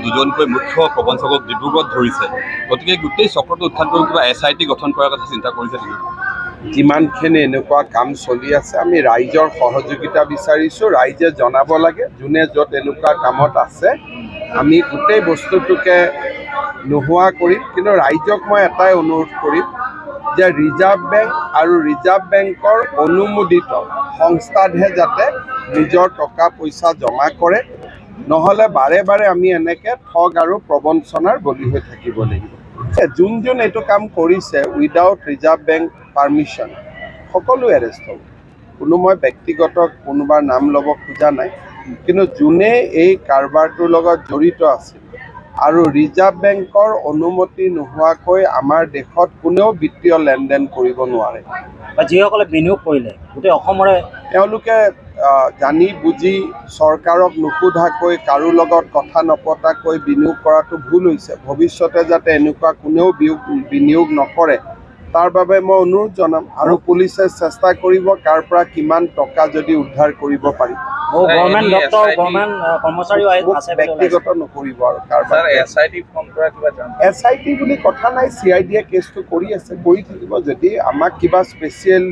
দুজনকৈ মুখ্য প্ৰবঞ্চকক ডিব্ৰুগড়ত ধৰিছে গতিকে গোটেই চক্ৰটো উৎখাত কৰি কিবা SIT গঠন কৰাৰ কথা চিন্তা কৰিছে নেকি যিমানখিনি এনেকুৱা কাম চলি আছে আমি ৰাইজৰ সহযোগিতা বিচাৰিছোঁ ৰাইজে জনাব লাগে যোনে য'ত এনেকুৱা কামত আছে আমি গোটেই বস্তুটোকে নোহোৱা কৰিম কিন্তু ৰাইজক মই এটাই অনুৰোধ কৰিম যে ৰিজাৰ্ভ বেংক আৰু ৰিজাৰ্ভ বেংকৰ অনুমোদিত সংস্থাতহে যাতে নিজৰ টকা পইচা জমা কৰে নহ'লে বাৰে বাৰে আমি এনেকৈ ঠগ আৰু প্ৰবঞ্চনাৰ বলি হৈ থাকিব লাগিব যোন এইটো কাম কৰিছে উইদাউট ৰিজাৰ্ভ বেংক পাৰ্মিশ্যন সকলো এৰেষ্ট হ'ব কোনো মই ব্যক্তিগত কোনোবাৰ নাম ল'ব খোজা নাই কিন্তু যোনে এই কাৰবাৰটোৰ লগত জড়িত আছিল আৰু ৰিজাৰ্ভ বেংকৰ অনুমতি নোহোৱাকৈ আমাৰ দেশত কোনেও বিত্তীয় লেনদেন কৰিব নোৱাৰে যিসকলে বিনিয়োগ কৰিলে গোটেই অসমৰে তেওঁলোকে জানি বুজি চৰকাৰক নুসুধাকৈ কাৰো লগত কথা নপতাকৈ বিনিয়োগ কৰাটো ভুল হৈছে ভৱিষ্যতে যাতে এনেকুৱা কোনেও বিনিয়োগ নকৰে তাৰ বাবে মই অনুৰোধ জনাম আৰু পুলিচে চেষ্টা কৰিব কাৰ পৰা কিমান টকা যদি উদ্ধাৰ কৰিব পাৰি ব্যক্তিগত নকৰিব আৰু কাৰোবাৰ SIT বুলি কথা নাই CIDয়ে কেছটো কৰি আছে কৰি থাকিব যদি আমাক কিবা স্পেচিয়েল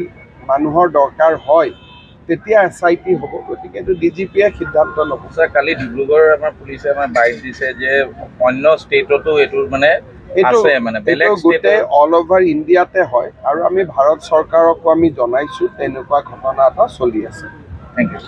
মানুহৰ দৰকাৰ হয় তেতিয়া SIT হ'ব গতিকে এইটো DGPয়ে সিদ্ধান্ত ল'ব ছাৰ কালি ডিব্ৰুগড় আমাৰ পুলিচে আমাৰ বাইট দিছে যে অন্য ষ্টেটতো এইটোৰ মানে গোটেই অল অভাৰ ইণ্ডিয়াতে হয় আৰু আমি ভাৰত চৰকাৰকো আমি জনাইছোঁ তেনেকুৱা ঘটনা এটা চলি আছে থেংক ইউ